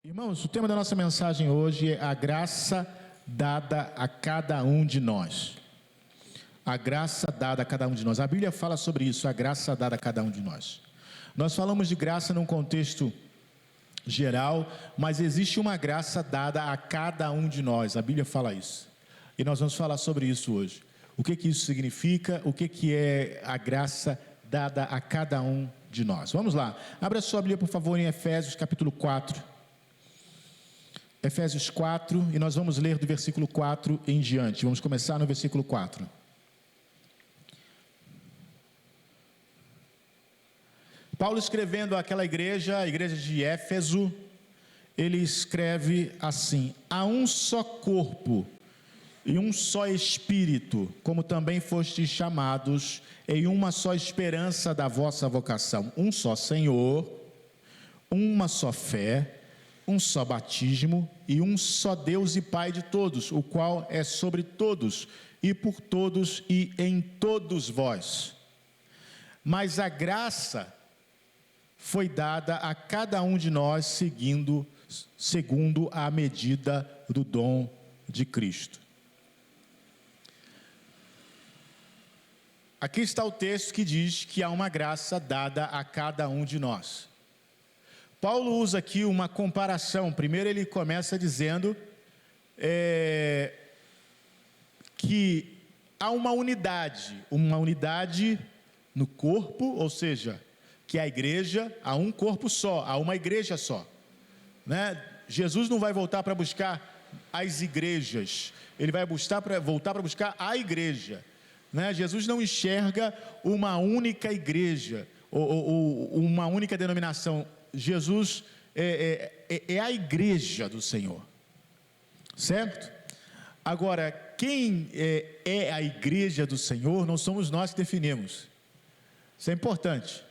Irmãos, o tema da nossa mensagem hoje é a graça dada a cada um de nós. A graça dada a cada um de nós. A Bíblia fala sobre isso, a graça dada a cada um de nós. Nós falamos de graça num contexto geral, mas existe uma graça dada a cada um de nós. A Bíblia fala isso. E nós vamos falar sobre isso hoje. O que isso significa? O que é a graça dada a cada um de nós? Vamos lá. Abra sua Bíblia, por favor, em Efésios capítulo 4. Efésios 4, e nós vamos ler do versículo 4 em diante. Vamos começar no versículo 4. Paulo escrevendo àquela igreja, a igreja de Éfeso, ele escreve assim: há um só corpo e um só Espírito, como também fostes chamados em uma só esperança da vossa vocação. Um só Senhor, uma só fé, um só batismo e um só Deus e Pai de todos, o qual é sobre todos e por todos e em todos vós. Mas a graça foi dada a cada um de nós segundo a medida do dom de Cristo. Aqui está o texto que diz que há uma graça dada a cada um de nós. Paulo usa aqui uma comparação. Primeiro ele começa dizendo que há uma unidade no corpo, ou seja, que a igreja, há um corpo só, há uma igreja só, né? Jesus não vai voltar para buscar as igrejas, ele vai voltar para buscar a igreja, né? Jesus não enxerga uma única igreja, ou uma única denominação. Jesus é a igreja do Senhor, certo? Agora, quem é a igreja do Senhor não somos nós que definimos. Isso é importante,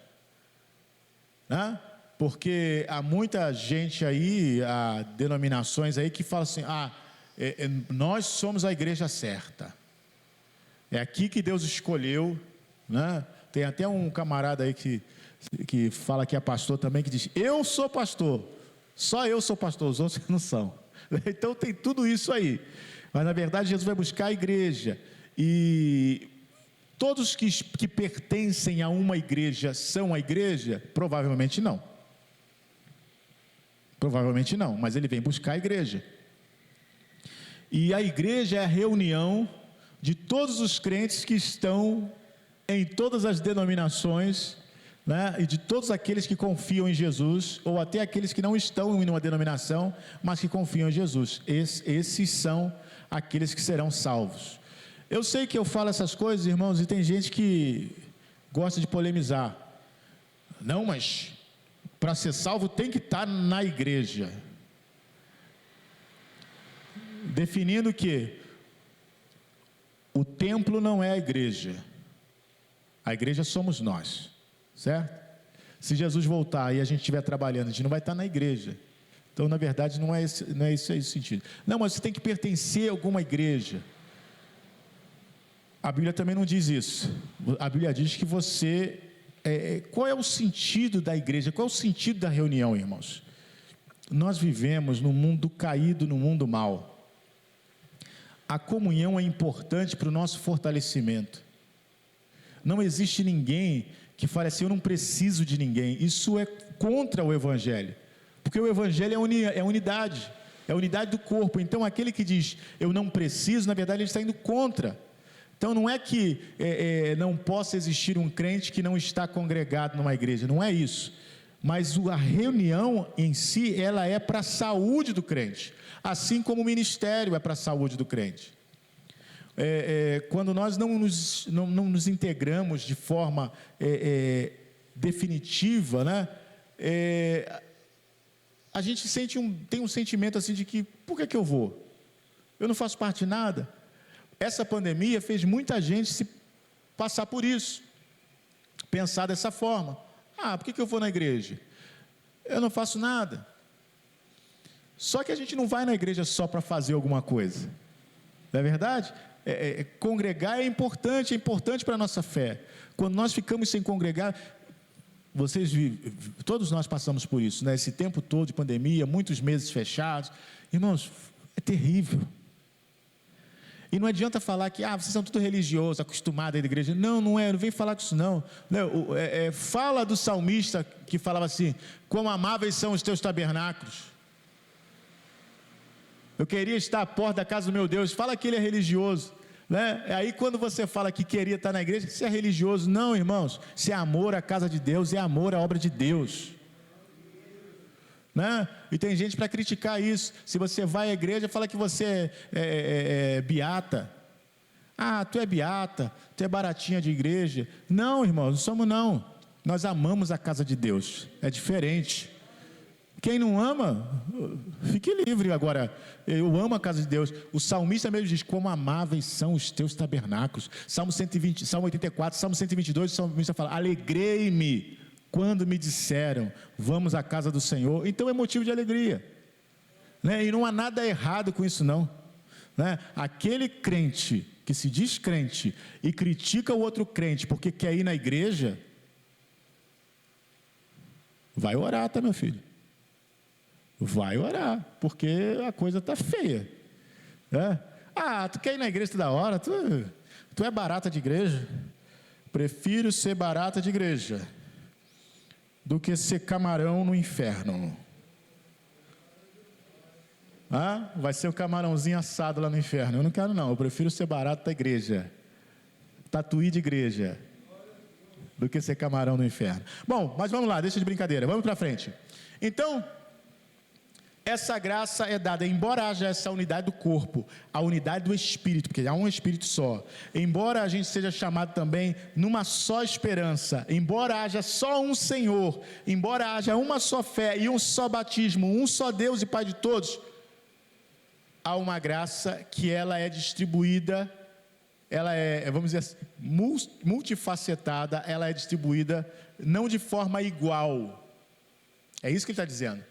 né? Porque há muita gente aí, há denominações aí que falam assim: nós somos a igreja certa, é aqui que Deus escolheu, né? Tem até um camarada aí que fala que é pastor também, que diz: eu sou pastor, só eu sou pastor, os outros não são. Então tem tudo isso aí, mas na verdade Jesus vai buscar a igreja, e todos que pertencem a uma igreja são a igreja? Provavelmente não, mas ele vem buscar a igreja, e a igreja é a reunião de todos os crentes que estão em todas as denominações, né, e de todos aqueles que confiam em Jesus, ou até aqueles que não estão em uma denominação, mas que confiam em Jesus. Esses são aqueles que serão salvos. Eu sei que eu falo essas coisas, irmãos, e tem gente que gosta de polemizar. Não, mas para ser salvo tem que estar na igreja. Definindo que o templo não é a igreja. A igreja somos nós, certo? Se Jesus voltar e a gente estiver trabalhando, a gente não vai estar na igreja. Então, na verdade, não é esse o sentido. Não, mas você tem que pertencer a alguma igreja. A Bíblia também não diz isso. A Bíblia diz que você... qual é o sentido da igreja? Qual é o sentido da reunião, irmãos? Nós vivemos num mundo caído, num mundo mau. A comunhão é importante para o nosso fortalecimento. Não existe ninguém que fale assim: eu não preciso de ninguém. Isso é contra o Evangelho, porque o Evangelho é unidade, é a unidade do corpo. Então aquele que diz eu não preciso, na verdade ele está indo contra. Então não é que não possa existir um crente que não está congregado numa igreja, não é isso, mas a reunião em si, ela é para a saúde do crente, assim como o ministério é para a saúde do crente. Quando nós não nos integramos de forma definitiva, né? A gente tem um sentimento assim de que, por que eu vou? Eu não faço parte de nada. Essa pandemia fez muita gente se passar por isso, pensar dessa forma: por que eu vou na igreja? Eu não faço nada. Só que a gente não vai na igreja só para fazer alguma coisa, não é verdade? Congregar é importante para a nossa fé. Quando nós ficamos sem congregar, Todos nós passamos por isso, né? Esse tempo todo de pandemia, muitos meses fechados. Irmãos, é terrível. E não adianta falar que, vocês são tudo religiosos, acostumados à igreja. Não, não é, não vem falar com isso não. Fala do salmista que falava assim, como amáveis são os teus tabernáculos. Eu queria estar à porta da casa do meu Deus. Fala que ele é religioso, né? Aí quando você fala que queria estar na igreja, você é religioso. Não, irmãos, isso é amor à casa de Deus, é amor à obra de Deus. Né? E tem gente para criticar isso. Se você vai à igreja, fala que você é beata. Tu é beata, tu é baratinha de igreja. Não, irmãos, não somos não. Nós amamos a casa de Deus. É diferente. Quem não ama, fique livre. Agora, eu amo a casa de Deus. O salmista mesmo diz, como amáveis são os teus tabernáculos. Salmo 120, Salmo 84, Salmo 122, o salmista fala, alegrei-me quando me disseram, vamos à casa do Senhor. Então é motivo de alegria, né? E não há nada errado com isso não, né? Aquele crente que se diz crente e critica o outro crente porque quer ir na igreja, vai orar, tá, meu filho? Vai orar, porque a coisa está feia, né? Tu quer ir na igreja toda hora, tu é barata de igreja. Prefiro ser barata de igreja do que ser camarão no inferno. Vai ser o camarãozinho assado lá no inferno. Eu não quero não, eu prefiro ser barato da igreja, tatuí de igreja, do que ser camarão no inferno. Bom, mas vamos lá, deixa de brincadeira, vamos para frente. Então, essa graça é dada, embora haja essa unidade do corpo, a unidade do Espírito, porque há um Espírito só, embora a gente seja chamado também numa só esperança, embora haja só um Senhor, embora haja uma só fé e um só batismo, um só Deus e Pai de todos, há uma graça que ela é distribuída, ela é, vamos dizer assim, multifacetada, ela é distribuída não de forma igual. É isso que ele está dizendo.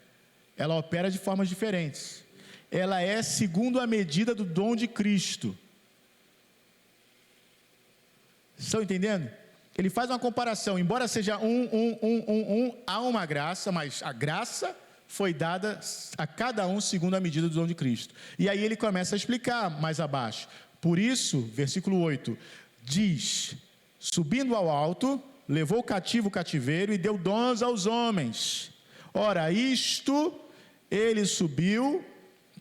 Ela opera de formas diferentes. Ela é segundo a medida do dom de Cristo. Estão entendendo? Ele faz uma comparação. Embora seja há uma graça, mas a graça foi dada a cada um segundo a medida do dom de Cristo. E aí ele começa a explicar mais abaixo. Por isso, versículo 8, diz, subindo ao alto, levou cativo o cativeiro e deu dons aos homens. Ora, isto ele subiu,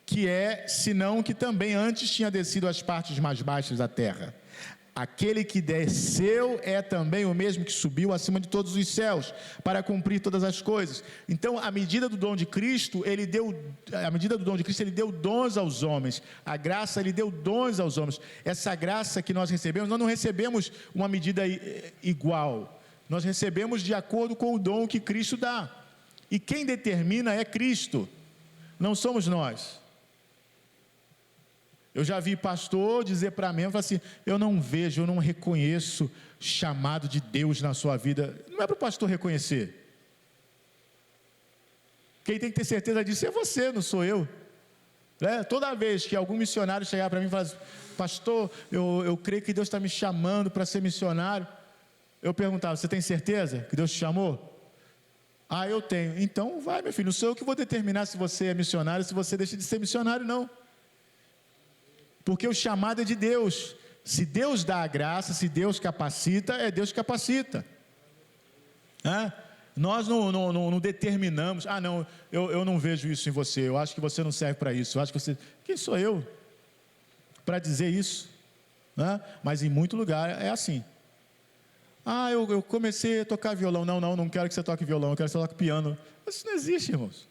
que é, senão que também antes tinha descido às partes mais baixas da terra. Aquele que desceu é também o mesmo que subiu acima de todos os céus, para cumprir todas as coisas. Então, à medida do dom de Cristo, ele deu dons aos homens. A graça, ele deu dons aos homens. Essa graça que nós recebemos, nós não recebemos uma medida igual. Nós recebemos de acordo com o dom que Cristo dá. E quem determina é Cristo, não somos nós. Eu já vi pastor dizer para mim, assim, eu não reconheço chamado de Deus na sua vida. Não é para o pastor reconhecer. Quem tem que ter certeza disso é você, não sou eu. Toda vez que algum missionário chegar para mim e falar assim, pastor, eu creio que Deus está me chamando para ser missionário, eu perguntava, você tem certeza que Deus te chamou? Eu tenho. Então vai, meu filho, não sou eu que vou determinar se você é missionário, se você deixa de ser missionário, não. Porque o chamado é de Deus. Se Deus dá a graça, se Deus capacita, é Deus que capacita. Nós não determinamos, não, eu não vejo isso em você, eu acho que você não serve para isso, eu acho que você... Quem sou eu para dizer isso? Mas em muito lugar é assim. Eu comecei a tocar violão. Não quero que você toque violão, eu quero que você toque piano. Isso não existe, irmãos.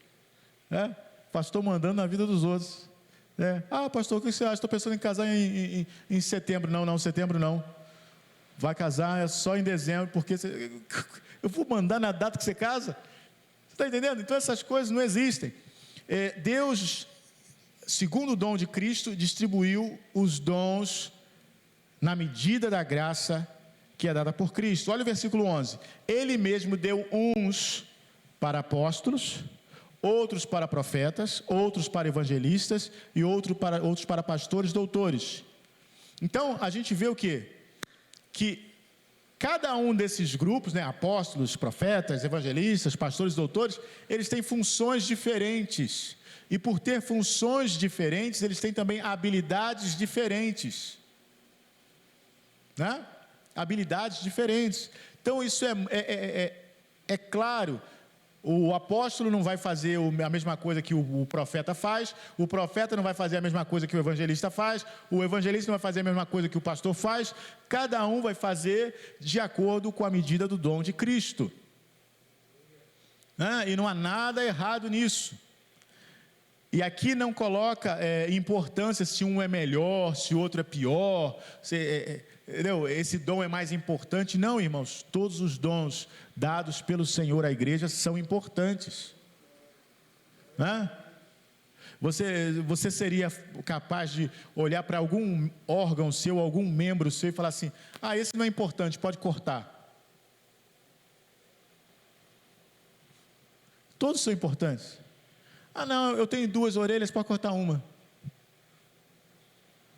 Pastor mandando na vida dos outros. Pastor, o que você acha? Estou pensando em casar em setembro. Não, setembro não. Vai casar só em dezembro, porque eu vou mandar na data que você casa. Você está entendendo? Então essas coisas não existem. Deus, segundo o dom de Cristo, distribuiu os dons na medida da graça que é dada por Cristo. Olha o versículo 11. Ele mesmo deu uns para apóstolos, outros para profetas, outros para evangelistas e outros para pastores, doutores. Então, a gente vê o quê? Que Cada um desses grupos, né, apóstolos, profetas, evangelistas, pastores, doutores, eles têm funções diferentes. E por ter funções diferentes, eles têm também habilidades diferentes. Né? Habilidades diferentes. Então isso é claro. O apóstolo não vai fazer a mesma coisa que o profeta faz, o profeta não vai fazer a mesma coisa que o evangelista faz, o evangelista não vai fazer a mesma coisa que o pastor faz, cada um vai fazer de acordo com a medida do dom de Cristo. E não há nada errado nisso. E aqui não coloca importância se um é melhor, se o outro é pior, entendeu? Esse dom é mais importante. Não, irmãos, todos os dons dados pelo Senhor à igreja são importantes. Você seria capaz de olhar para algum órgão seu, algum membro seu e falar assim: esse não é importante, pode cortar. Todos são importantes. Não, eu tenho 2 orelhas, pode cortar uma. Não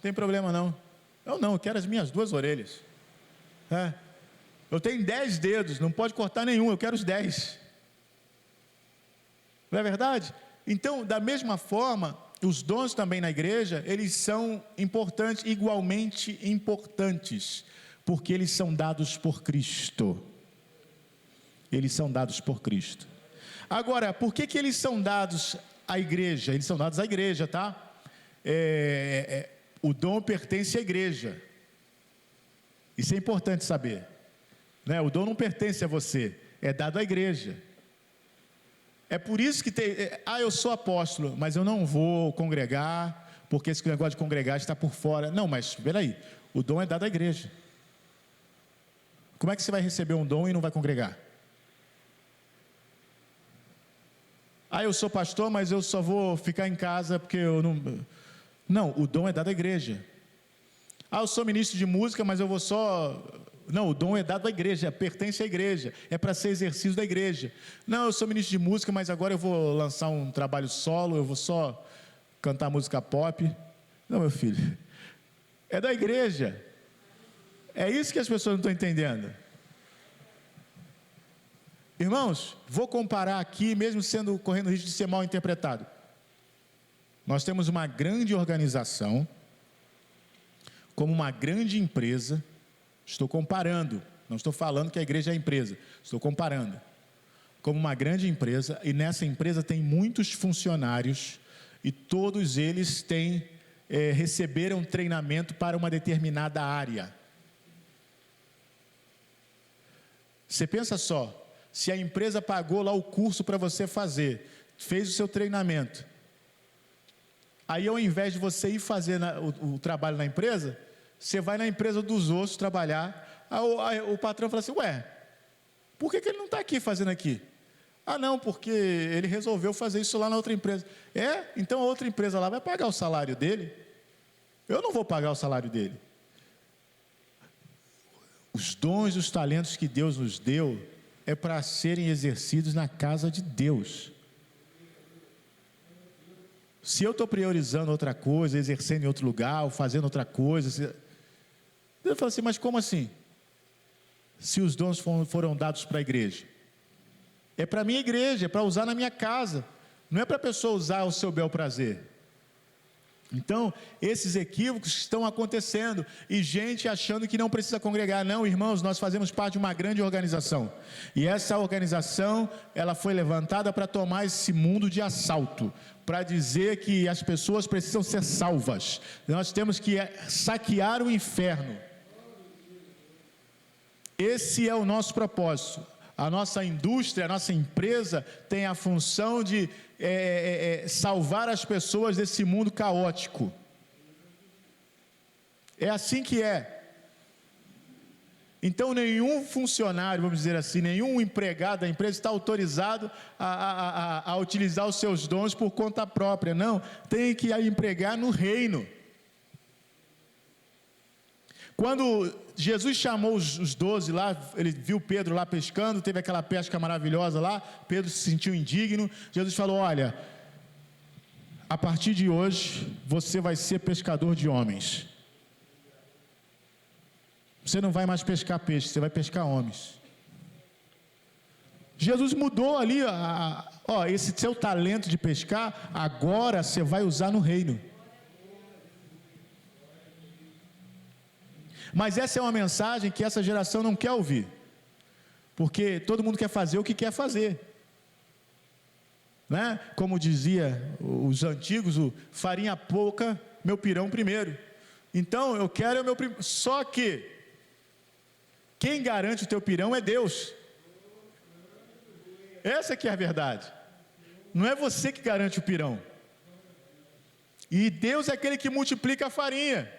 tem problema não. Eu quero as minhas 2 orelhas. Eu tenho 10 dedos, não pode cortar nenhum, eu quero os 10. Não é verdade? Então, da mesma forma, os dons também na igreja, eles são importantes, igualmente importantes, porque eles são dados por Cristo. Eles são dados por Cristo. Agora, por que eles são dados à igreja? Eles são dados à igreja, tá? O dom pertence à igreja. Isso é importante saber. Né? O dom não pertence a você, é dado à igreja. É por isso que eu sou apóstolo, mas eu não vou congregar, porque esse negócio de congregar está por fora. Não, mas peraí, o dom é dado à igreja. Como é que você vai receber um dom e não vai congregar? Eu sou pastor, mas eu só vou ficar em casa porque eu não... Não, o dom é dado à igreja. Eu sou ministro de música, mas eu vou só... Não, o dom é dado à igreja, pertence à igreja, é para ser exercício da igreja. Não, eu sou ministro de música, mas agora eu vou lançar um trabalho solo, eu vou só cantar música pop. Não, meu filho, é da igreja. É isso que as pessoas não estão entendendo. Irmãos, vou comparar aqui, mesmo correndo o risco de ser mal interpretado. Nós temos uma grande organização, como uma grande empresa. Estou comparando, não estou falando que a igreja é a empresa, estou comparando. Como uma grande empresa, e nessa empresa tem muitos funcionários, e todos eles receberam treinamento para uma determinada área. Você pensa só, se a empresa pagou lá o curso para você fazer, fez o seu treinamento, aí ao invés de você ir fazer o trabalho na empresa, você vai na empresa dos outros trabalhar, o patrão fala assim: por que ele não está aqui fazendo aqui? Não, porque ele resolveu fazer isso lá na outra empresa. Então a outra empresa lá vai pagar o salário dele, eu não vou pagar o salário dele. Os dons e os talentos que Deus nos deu é para serem exercidos na casa de Deus. Se eu estou priorizando outra coisa, exercendo em outro lugar, ou fazendo outra coisa, Deus fala assim: mas como assim? Se os dons foram dados para a igreja, é para a minha igreja, é para usar na minha casa, não é para a pessoa usar ao seu bel prazer. Então, esses equívocos estão acontecendo, e gente achando que não precisa congregar. Não, irmãos, nós fazemos parte de uma grande organização, e essa organização, ela foi levantada para tomar esse mundo de assalto, para dizer que as pessoas precisam ser salvas. Nós temos que saquear o inferno. Esse é o nosso propósito. A nossa indústria, a nossa empresa tem a função de salvar as pessoas desse mundo caótico. É assim que é. Então nenhum funcionário, vamos dizer assim, nenhum empregado da empresa está autorizado a utilizar os seus dons por conta própria. Não, tem que empregar no reino. Quando Jesus chamou os 12 lá, ele viu Pedro lá pescando, teve aquela pesca maravilhosa lá, Pedro se sentiu indigno. Jesus falou: olha, a partir de hoje, você vai ser pescador de homens. Você não vai mais pescar peixe, você vai pescar homens. Jesus mudou ali, esse seu talento de pescar, agora você vai usar no reino. Mas essa é uma mensagem que essa geração não quer ouvir, porque todo mundo quer fazer o que quer fazer, né? Como dizia os antigos, o farinha pouca, meu pirão primeiro. Então eu quero o meu primeiro, só que quem garante o teu pirão é Deus. Essa que é a verdade. Não é você que garante o pirão. E Deus é aquele que multiplica a farinha.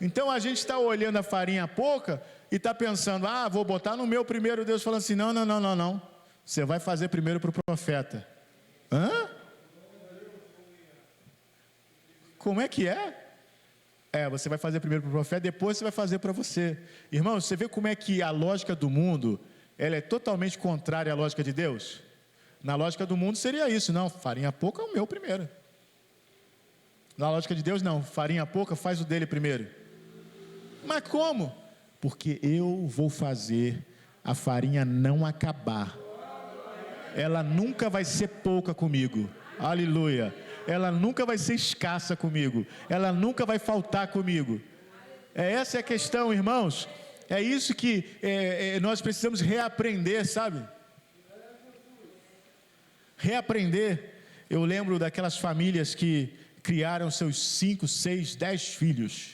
Então a gente está olhando a farinha pouca e está pensando, vou botar no meu primeiro. Deus falando assim, não. Você vai fazer primeiro para o profeta. Hã? Como é que é? Você vai fazer primeiro para o profeta, depois você vai fazer para você. Irmão, você vê como é que a lógica do mundo, ela é totalmente contrária à lógica de Deus? Na lógica do mundo seria isso, não, farinha pouca é o meu primeiro. Na lógica de Deus não, farinha pouca faz o dele primeiro. Mas como? Porque eu vou fazer a farinha não acabar. Ela nunca vai ser pouca comigo. Aleluia. Ela nunca vai ser escassa comigo. Ela nunca vai faltar comigo. Essa é a questão, irmãos. É isso que nós precisamos reaprender, sabe? Reaprender. Eu lembro daquelas famílias que criaram seus 5, 6, 10 filhos.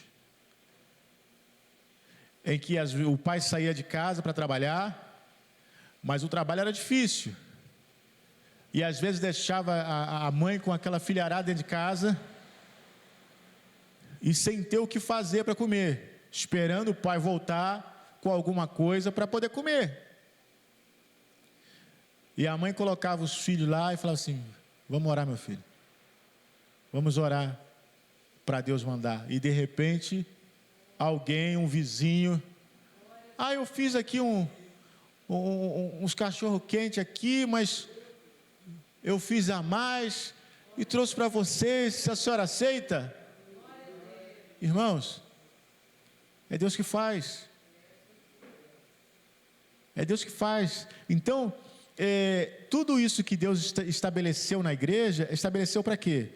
Em que o pai saía de casa para trabalhar, mas o trabalho era difícil. E às vezes deixava a mãe com aquela filharada dentro de casa e sem ter o que fazer para comer, esperando o pai voltar com alguma coisa para poder comer. E a mãe colocava os filhos lá e falava assim, vamos orar, meu filho, vamos orar para Deus mandar. E de repente, alguém, um vizinho, eu fiz aqui uns cachorro quente aqui, mas eu fiz a mais e trouxe para vocês, se a senhora aceita? Irmãos, é Deus que faz. É Deus que faz. Então, tudo isso que Deus estabeleceu na igreja, estabeleceu para quê?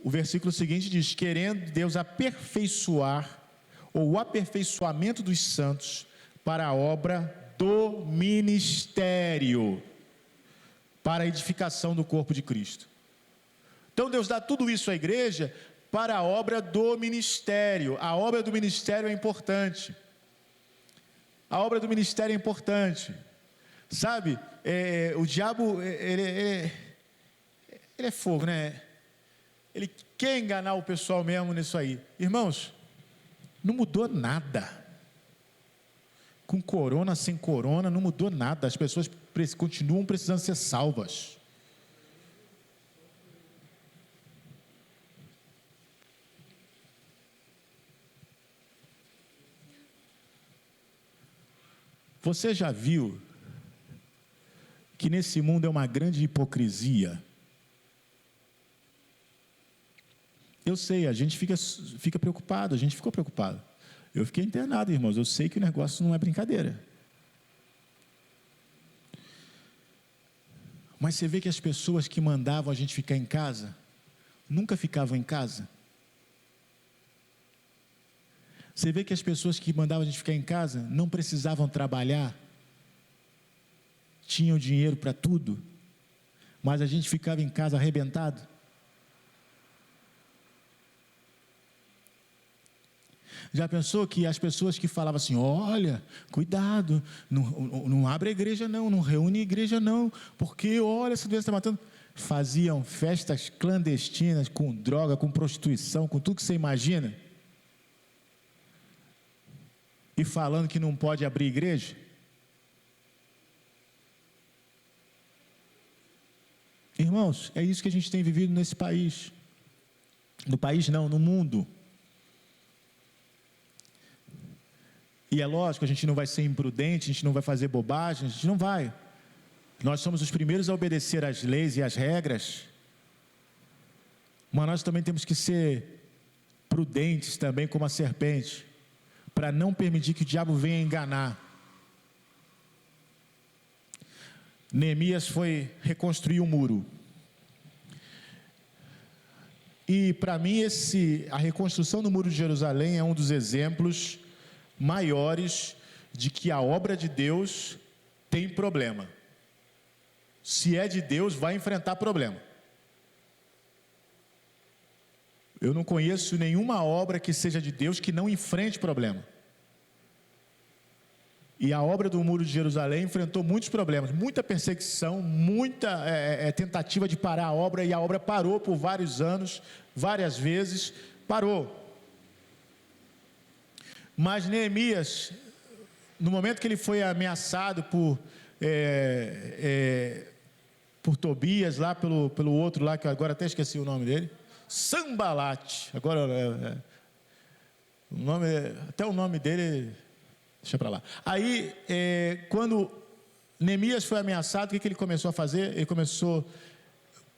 O versículo seguinte diz, querendo Deus aperfeiçoar, ou o aperfeiçoamento dos santos, para a obra do ministério, para a edificação do corpo de Cristo. Então Deus dá tudo isso à igreja para a obra do ministério. A obra do ministério é importante. A obra do ministério é importante. Sabe, o diabo, ele é fogo, né? Ele quer enganar o pessoal mesmo nisso aí. Irmãos, não mudou nada. Com corona, sem corona, não mudou nada. As pessoas continuam precisando ser salvas. Você já viu que nesse mundo é uma grande hipocrisia? Eu sei, a gente fica preocupado, a gente ficou preocupado. Eu fiquei internado, irmãos, eu sei que o negócio não é brincadeira. Mas você vê que as pessoas que mandavam a gente ficar em casa, nunca ficavam em casa. Você vê que as pessoas que mandavam a gente ficar em casa, não precisavam trabalhar, tinham dinheiro para tudo, mas a gente ficava em casa arrebentado. Já pensou que as pessoas que falavam assim, olha, cuidado, não abre a igreja não reúne a igreja não, porque olha, essa doença está matando. Faziam festas clandestinas, com droga, com prostituição, com tudo que você imagina. E falando que não pode abrir igreja. Irmãos, é isso que a gente tem vivido nesse país. No país não, no mundo. E é lógico, a gente não vai ser imprudente, a gente não vai fazer bobagem, a gente não vai. Nós somos os primeiros a obedecer às leis e às regras, mas nós também temos que ser prudentes também como a serpente, para não permitir que o diabo venha enganar. Neemias foi reconstruir o muro. E para mim a reconstrução do muro de Jerusalém é um dos exemplos maiores de que a obra de Deus tem problema. Se é de Deus, vai enfrentar problema. Eu não conheço nenhuma obra que seja de Deus que não enfrente problema. E a obra do Muro de Jerusalém enfrentou muitos problemas, muita perseguição, muita tentativa de parar a obra, e a obra parou por vários anos, várias vezes, parou. Mas Neemias, no momento que ele foi ameaçado por Tobias, lá pelo outro lá, que eu agora até esqueci o nome dele, Sanbalate, agora até o nome dele, deixa para lá. Aí, quando Neemias foi ameaçado, o que ele começou a fazer?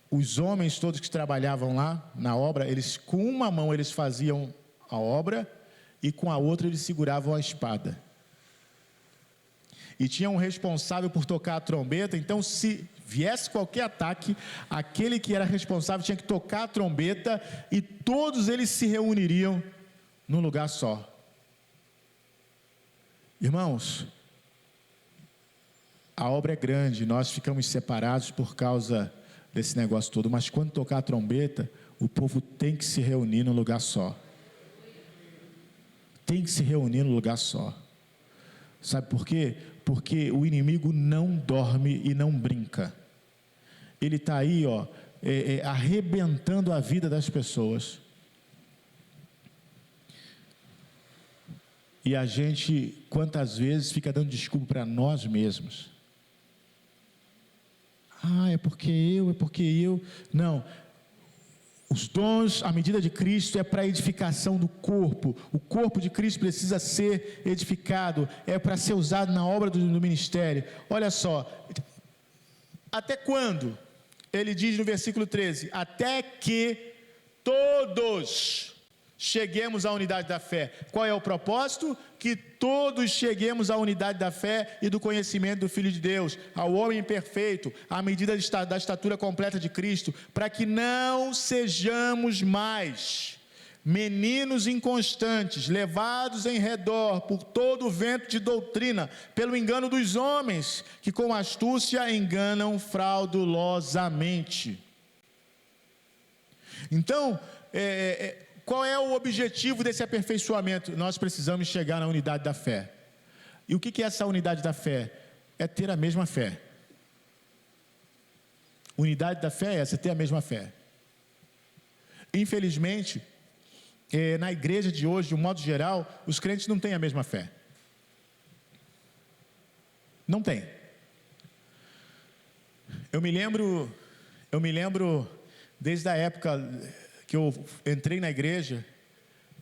Os homens todos que trabalhavam lá na obra, com uma mão eles faziam a obra, e com a outra eles seguravam a espada. E tinha um responsável por tocar a trombeta. Então, se viesse qualquer ataque, aquele que era responsável tinha que tocar a trombeta, e todos eles se reuniriam num lugar só. Irmãos, a obra é grande, nós ficamos separados por causa desse negócio todo, mas quando tocar a trombeta, o povo tem que se reunir num lugar só. Tem que se reunir num lugar só. Sabe por quê? Porque o inimigo não dorme e não brinca. Ele está aí, arrebentando a vida das pessoas. E a gente, quantas vezes, fica dando desculpa para nós mesmos. É porque eu. Não. Os dons, a medida de Cristo, é para a edificação do corpo. O corpo de Cristo precisa ser edificado, é para ser usado na obra do ministério. Olha só, até quando? Ele diz no versículo 13, até que todos cheguemos à unidade da fé. Qual é o propósito? Que todos cheguemos à unidade da fé e do conhecimento do Filho de Deus, ao homem perfeito, à medida da estatura completa de Cristo, para que não sejamos mais meninos inconstantes, levados em redor por todo o vento de doutrina, pelo engano dos homens, que com astúcia enganam fraudulosamente. Então, qual é o objetivo desse aperfeiçoamento? Nós precisamos chegar na unidade da fé. E o que é essa unidade da fé? É ter a mesma fé. Unidade da fé é essa, ter a mesma fé. Infelizmente, na igreja de hoje, de um modo geral, os crentes não têm a mesma fé. Não tem. Eu me lembro desde a época que eu entrei na igreja,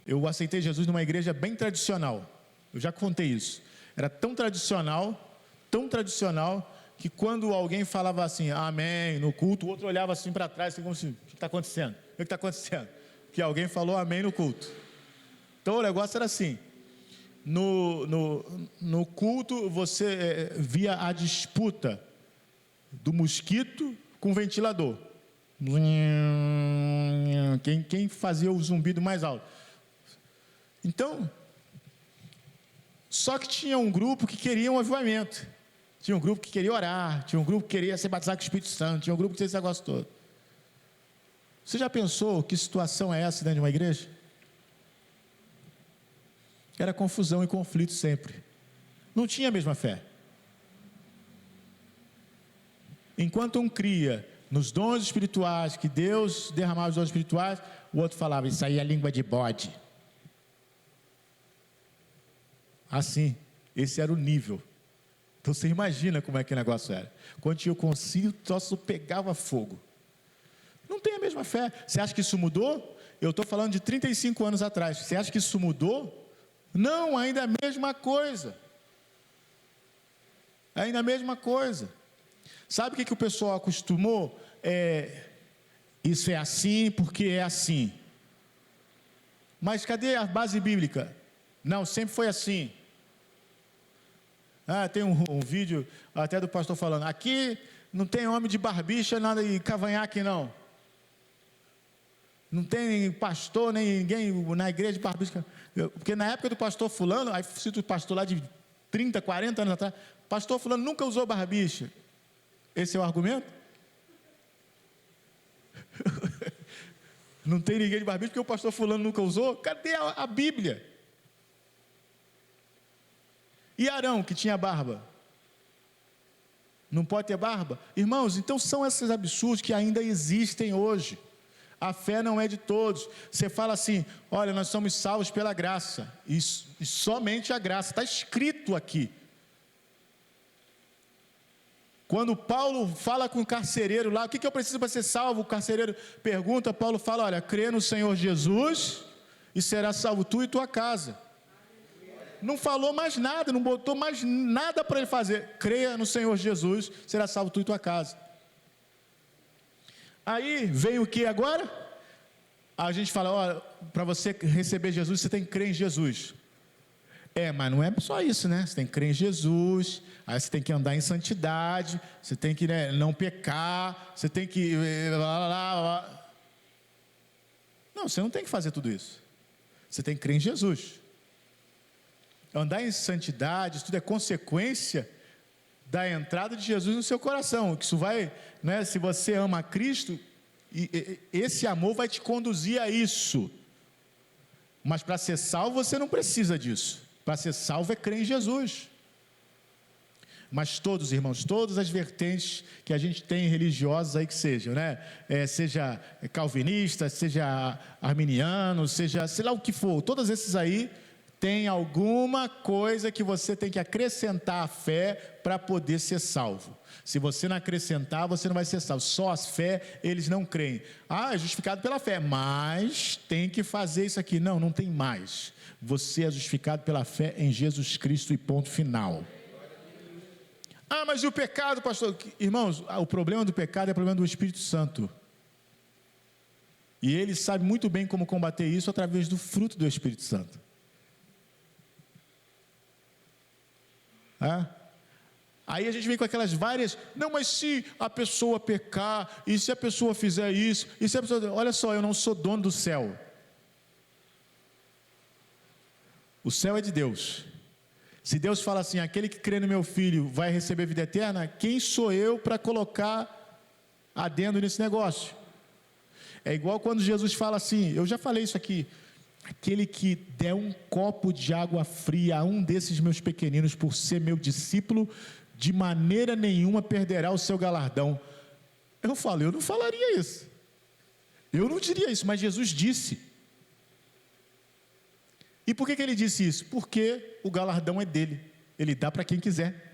eu aceitei Jesus numa igreja bem tradicional. Eu já contei isso. Era tão tradicional, que quando alguém falava assim, amém, no culto, o outro olhava assim para trás, assim como assim, o que está acontecendo? O que está acontecendo? Que alguém falou amém no culto. Então o negócio era assim, no culto você via a disputa do mosquito com o ventilador. Quem fazia o zumbido mais alto. Então, só que tinha um grupo que queria um avivamento, tinha um grupo que queria orar, tinha um grupo que queria ser batizado com o Espírito Santo, tinha um grupo que tinha esse negócio todo. Você já pensou que situação é essa dentro de uma igreja? Era confusão e conflito sempre. Não tinha a mesma fé. Enquanto um cria nos dons espirituais, que Deus derramava os dons espirituais, o outro falava, isso aí é língua de bode. Assim, esse era o nível. Então você imagina como é que o negócio era. Quando tinha o concílio, o troço pegava fogo. Não tem a mesma fé. Você acha que isso mudou? Eu estou falando de 35 anos atrás. Você acha que isso mudou? Não, ainda é a mesma coisa. Ainda a mesma coisa. Sabe o que o pessoal acostumou? Isso é assim porque é assim. Mas cadê a base bíblica? Não, sempre foi assim. Tem um vídeo até do pastor falando, aqui não tem homem de barbicha, nada de cavanhaque não. Não tem pastor, nem ninguém na igreja de barbicha. Porque na época do pastor fulano, aí cito o pastor lá de 30, 40 anos atrás, pastor fulano nunca usou barbicha. Esse é o argumento? Não tem ninguém de barbicha porque o pastor fulano nunca usou? Cadê a Bíblia? E Arão, que tinha barba? Não pode ter barba? Irmãos, então são esses absurdos que ainda existem hoje. A fé não é de todos. Você fala assim, olha, nós somos salvos pela graça. E somente a graça. Está escrito aqui. Quando Paulo fala com o carcereiro lá, o que eu preciso para ser salvo? O carcereiro pergunta, Paulo fala, olha, crê no Senhor Jesus e será salvo tu e tua casa. Não falou mais nada, não botou mais nada para ele fazer. Creia no Senhor Jesus, será salvo tu e tua casa. Aí vem o que agora? A gente fala, olha, para você receber Jesus, você tem que crer em Jesus. Mas não é só isso, né? Você tem que crer em Jesus, aí você tem que andar em santidade, você tem que não pecar, você tem que... Não, você não tem que fazer tudo isso. Você tem que crer em Jesus. Andar em santidade, isso tudo é consequência da entrada de Jesus no seu coração. Isso vai, né, se você ama a Cristo, esse amor vai te conduzir a isso. Mas para ser salvo, você não precisa disso. Para ser salvo é crer em Jesus. Mas todos, irmãos, todas as vertentes que a gente tem religiosas aí que sejam, né? Seja calvinista, seja arminiano, seja, sei lá o que for, todos esses aí, tem alguma coisa que você tem que acrescentar à fé para poder ser salvo. Se você não acrescentar, você não vai ser salvo. Só a fé, eles não creem. É justificado pela fé, mas tem que fazer isso aqui. Não tem mais. Você é justificado pela fé em Jesus Cristo e ponto final. Mas e o pecado, pastor? Irmãos, o problema do pecado é o problema do Espírito Santo. E ele sabe muito bem como combater isso através do fruto do Espírito Santo. Aí a gente vem com aquelas várias, não, mas se a pessoa pecar, e se a pessoa fizer isso, e se a pessoa, olha só, eu não sou dono do céu. O céu é de Deus. Se Deus fala assim, aquele que crê no meu filho vai receber vida eterna, quem sou eu para colocar adendo nesse negócio? É igual quando Jesus fala assim, eu já falei isso aqui, aquele que der um copo de água fria a um desses meus pequeninos por ser meu discípulo, de maneira nenhuma perderá o seu galardão. Eu falo, eu não falaria isso. Eu não diria isso, mas Jesus disse. E por que ele disse isso? Porque o galardão é dele. Ele dá para quem quiser.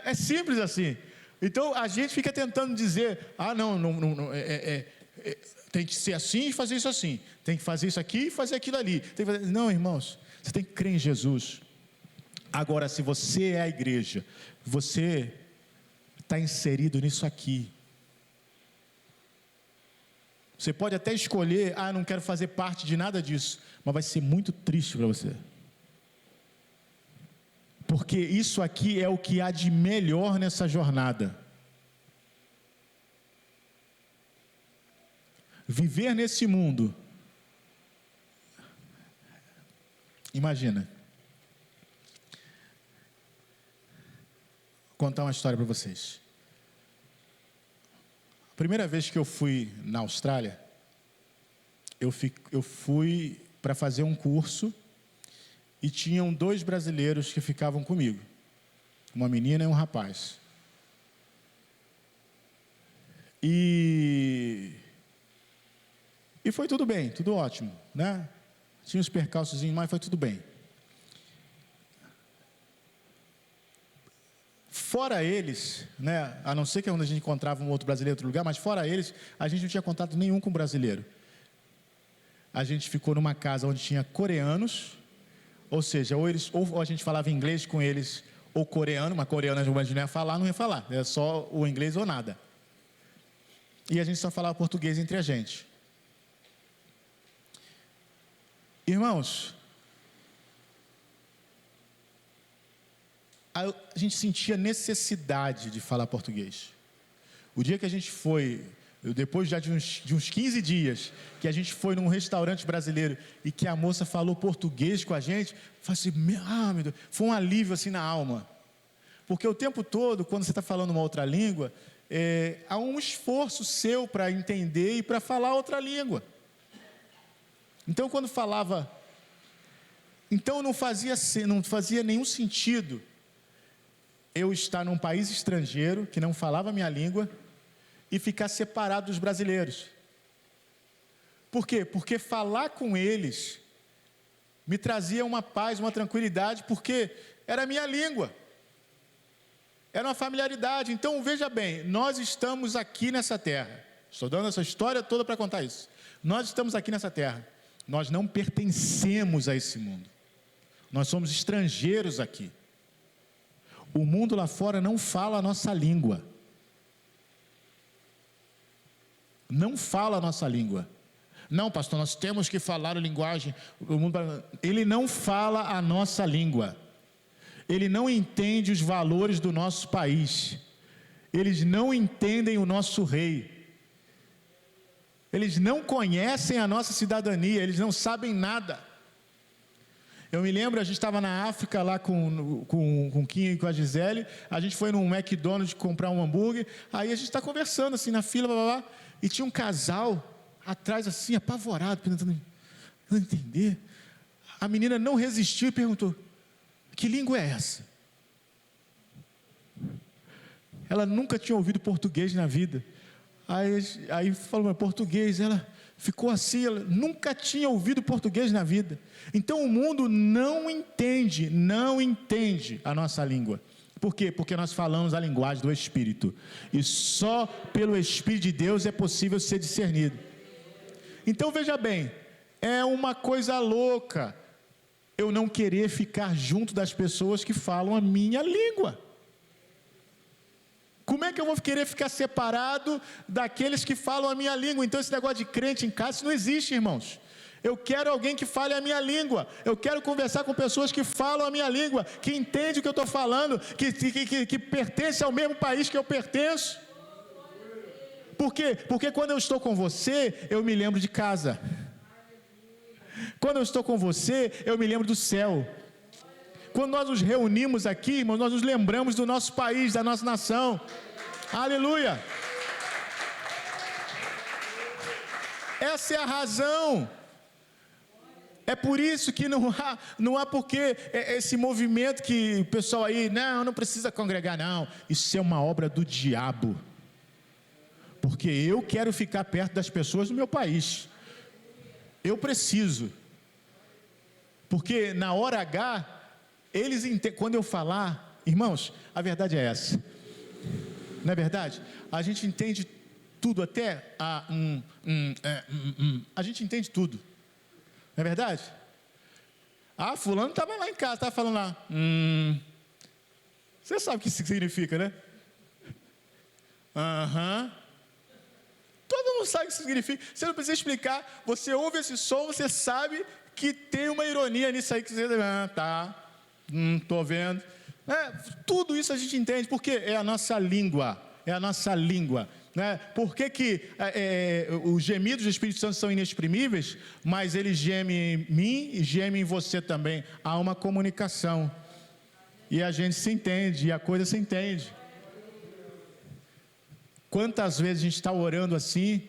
É simples assim. Então a gente fica tentando dizer, tem que ser assim e fazer isso assim. Tem que fazer isso aqui e fazer aquilo ali. Não, irmãos, você tem que crer em Jesus. Agora, se você é a igreja, você está inserido nisso aqui. Você pode até escolher, não quero fazer parte de nada disso, mas vai ser muito triste para você. Porque isso aqui é o que há de melhor nessa jornada. Viver nesse mundo, imagina, vou contar uma história para vocês. A primeira vez que eu fui na Austrália, eu fui para fazer um curso e tinham 2 brasileiros que ficavam comigo, uma menina e um rapaz. E foi tudo bem, tudo ótimo, né? Tinha uns percalçozinhos, mas foi tudo bem. Fora eles, né? A não ser que a gente encontrava um outro brasileiro em outro lugar, mas fora eles, a gente não tinha contato nenhum com brasileiro. A gente ficou numa casa onde tinha coreanos, ou seja, ou a gente falava inglês com eles, ou coreano, mas coreano a gente não ia falar, era só o inglês ou nada. E a gente só falava português entre a gente. Irmãos, a gente sentia necessidade de falar português. O dia que a gente foi, depois já de uns 15 dias, que a gente foi num restaurante brasileiro e que a moça falou português com a gente, foi assim, meu Deus, foi um alívio assim na alma. Porque o tempo todo, quando você está falando uma outra língua, há um esforço seu para entender e para falar outra língua. Então, quando falava... Então, não fazia nenhum sentido eu estar num país estrangeiro, que não falava a minha língua, e ficar separado dos brasileiros. Por quê? Porque falar com eles me trazia uma paz, uma tranquilidade, porque era a minha língua. Era uma familiaridade. Então, veja bem, nós estamos aqui nessa terra. Estou dando essa história toda para contar isso. Nós estamos aqui nessa terra. Nós não pertencemos a esse mundo. Nós somos estrangeiros aqui. O mundo lá fora não fala a nossa língua. Não fala a nossa língua. Não, pastor, nós temos que falar a linguagem. Ele não fala a nossa língua. Ele não entende os valores do nosso país. Eles não entendem o nosso rei. Eles não conhecem a nossa cidadania. Eles não sabem nada. Eu me lembro, a gente estava na África lá com o Kim e com a Gisele. A gente foi num McDonald's comprar um hambúrguer. Aí a gente está conversando assim na fila, blá, blá, blá, e tinha um casal atrás assim, apavorado, tentando entender. A menina não resistiu e perguntou: que língua é essa? Ela nunca tinha ouvido português na vida. Aí falou, português. Ela ficou assim, ela nunca tinha ouvido português na vida. Então o mundo não entende a nossa língua. Por quê? Porque nós falamos a linguagem do Espírito. E só pelo Espírito de Deus é possível ser discernido. Então veja bem, é uma coisa louca eu não querer ficar junto das pessoas que falam a minha língua. Como é que eu vou querer ficar separado daqueles que falam a minha língua? Então esse negócio de crente em casa, isso não existe, irmãos. Eu quero alguém que fale a minha língua. Eu quero conversar com pessoas que falam a minha língua, que entendem o que eu estou falando, que pertence ao mesmo país que eu pertenço. Por quê? Porque quando eu estou com você, eu me lembro de casa. Quando eu estou com você, eu me lembro do céu. Quando nós nos reunimos aqui, irmãos, nós nos lembramos do nosso país, da nossa nação. Aleluia! Essa é a razão. É por isso que não há porque esse movimento que o pessoal aí, não precisa congregar, não. Isso é uma obra do diabo. Porque eu quero ficar perto das pessoas do meu país. Eu preciso. Porque na hora H, eles entendem. Quando eu falar, irmãos, a verdade é essa. Não é verdade? A gente entende tudo, até a gente entende tudo. Não é verdade? Fulano estava lá em casa, estava falando lá. Você sabe o que isso significa, né? Todo mundo sabe o que isso significa. Você não precisa explicar. Você ouve esse som, você sabe que tem uma ironia nisso aí. Que você, estou vendo. Tudo isso a gente entende, porque é a nossa língua. É a nossa língua. Né? Por que os gemidos do Espírito Santo são inexprimíveis, mas ele geme em mim e geme em você também? Há uma comunicação. E a gente se entende, e a coisa se entende. Quantas vezes a gente está orando assim,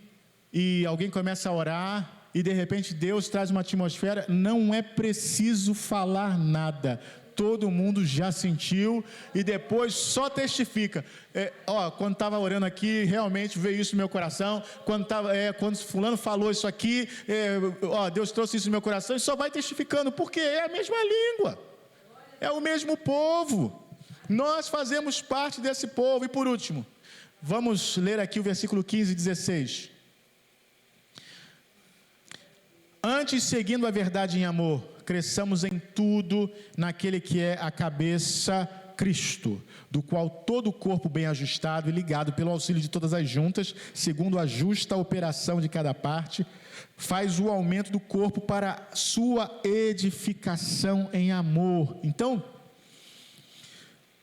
e alguém começa a orar, e de repente Deus traz uma atmosfera, não é preciso falar nada. Todo mundo já sentiu e depois só testifica. Quando estava orando aqui, realmente veio isso no meu coração. Quando fulano falou isso aqui, Deus trouxe isso no meu coração. E só vai testificando, porque é a mesma língua. É o mesmo povo. Nós fazemos parte desse povo. E por último, vamos ler aqui o versículo 15 e 16. Antes, seguindo a verdade em amor, cresçamos em tudo naquele que é a cabeça, Cristo, do qual todo o corpo bem ajustado e ligado pelo auxílio de todas as juntas, segundo a justa operação de cada parte, faz o aumento do corpo para sua edificação em amor. Então,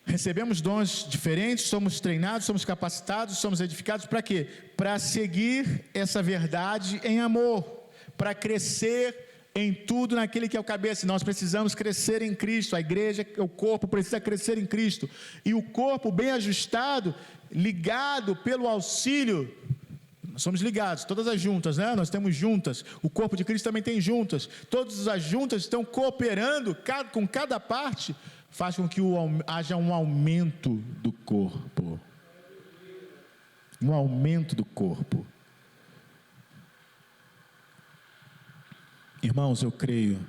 recebemos dons diferentes, somos treinados, somos capacitados, somos edificados para quê? Para seguir essa verdade em amor, para crescer em tudo naquele que é o cabeça. Nós precisamos crescer em Cristo, a igreja, o corpo precisa crescer em Cristo, e o corpo bem ajustado, ligado pelo auxílio, nós somos ligados, todas as juntas, né? Nós temos juntas, o corpo de Cristo também tem juntas, todas as juntas estão cooperando, com cada parte, faz com que haja um aumento do corpo, um aumento do corpo. Irmãos, eu creio,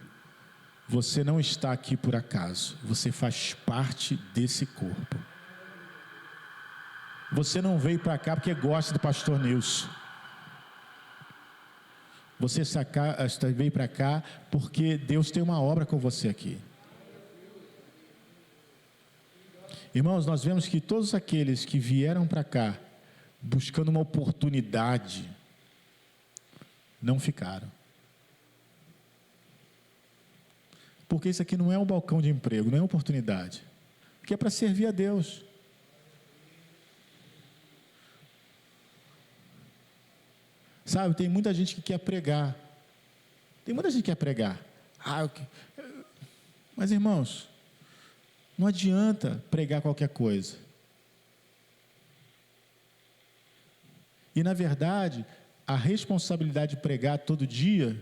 você não está aqui por acaso, você faz parte desse corpo. Você não veio para cá porque gosta do pastor Nilson. Você veio para cá porque Deus tem uma obra com você aqui. Irmãos, nós vemos que todos aqueles que vieram para cá buscando uma oportunidade, não ficaram. Porque isso aqui não é um balcão de emprego, não é oportunidade. Porque é para servir a Deus. Sabe, tem muita gente que quer pregar. Mas, irmãos, não adianta pregar qualquer coisa. E, na verdade, a responsabilidade de pregar todo dia,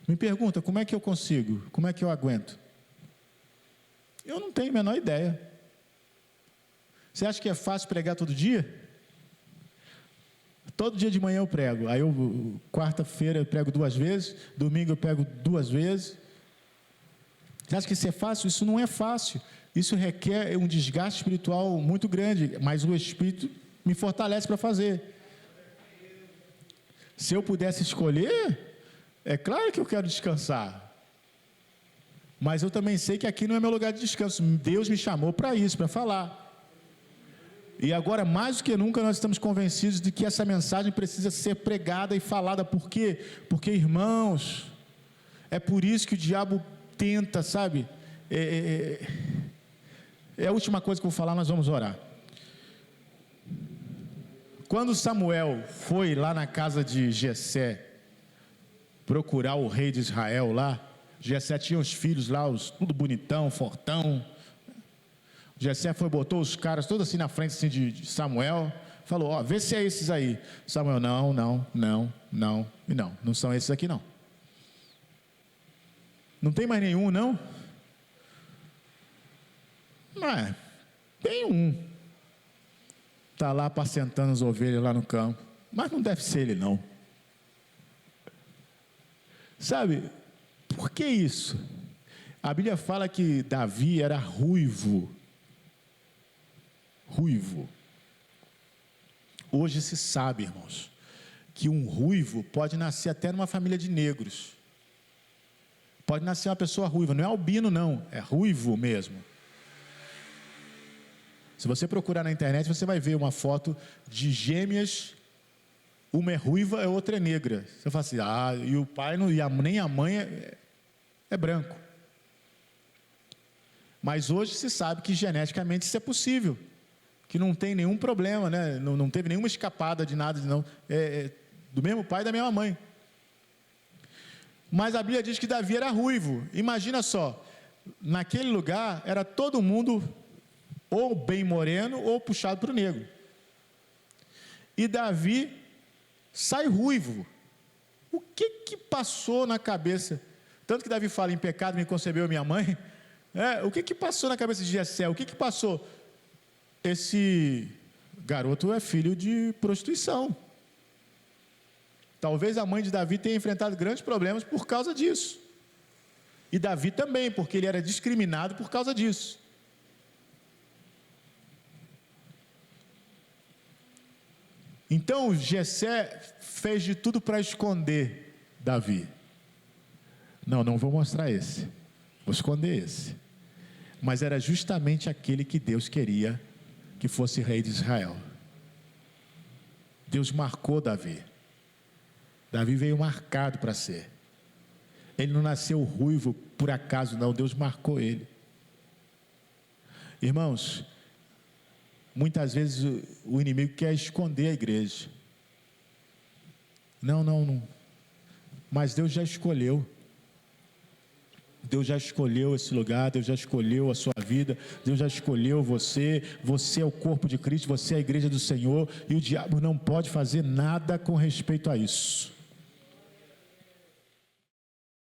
me pergunta, como é que eu consigo? Como é que eu aguento? Eu não tenho a menor ideia. Você acha que é fácil pregar todo dia? Todo dia de manhã eu prego. Aí quarta-feira eu prego 2 vezes, domingo eu prego 2 vezes. Você acha que isso é fácil? Isso não é fácil. Isso requer um desgaste espiritual muito grande, mas o Espírito me fortalece para fazer. Se eu pudesse escolher, é claro que eu quero descansar, mas eu também sei que aqui não é meu lugar de descanso. Deus me chamou para isso, para falar. E agora, mais do que nunca, nós estamos convencidos de que essa mensagem precisa ser pregada e falada. Por quê? Porque, irmãos, é por isso que o diabo tenta, sabe? É a última coisa que eu vou falar, nós vamos orar. Quando Samuel foi lá na casa de Jessé procurar o rei de Israel lá, Jessé tinha os filhos lá, tudo bonitão, fortão. Jessé botou os caras todos assim na frente assim, de Samuel, falou, vê se é esses aí. Samuel, não são esses aqui não. Não tem mais nenhum, não? Não, tem um. Está lá apacentando as ovelhas lá no campo, mas não deve ser ele não. Sabe, por que isso? A Bíblia fala que Davi era ruivo. Hoje se sabe, irmãos, que um ruivo pode nascer até numa família de negros. Pode nascer uma pessoa ruiva, não é albino não, é ruivo mesmo. Se você procurar na internet, você vai ver uma foto de gêmeas, uma é ruiva, a outra é negra. Você fala assim, e o pai não, nem a mãe é branco. Mas hoje se sabe que geneticamente isso é possível, que não tem nenhum problema, né? Não teve nenhuma escapada de nada, não. Do mesmo pai e da mesma mãe. Mas a Bíblia diz que Davi era ruivo. Imagina só, naquele lugar era todo mundo ou bem moreno ou puxado para o negro. E Davi sai ruivo. O que passou na cabeça? Tanto que Davi fala, em pecado me concebeu minha mãe. O que passou na cabeça de Jessé? O que passou? Esse garoto é filho de prostituição. Talvez a mãe de Davi tenha enfrentado grandes problemas por causa disso. E Davi também, porque ele era discriminado por causa disso. Então Jessé fez de tudo para esconder Davi. Não vou mostrar esse. Vou esconder esse. mas era justamente aquele que Deus queria que fosse rei de Israel. Deus marcou Davi. Davi veio marcado para ser. Ele não nasceu ruivo por acaso, não. Deus marcou ele. Irmãos, muitas vezes o inimigo quer esconder a igreja. Não. Mas Deus já escolheu. Deus já escolheu esse lugar, Deus já escolheu a sua vida, Deus já escolheu você. Você é o corpo de Cristo, você é a igreja do Senhor, e o diabo não pode fazer nada com respeito a isso.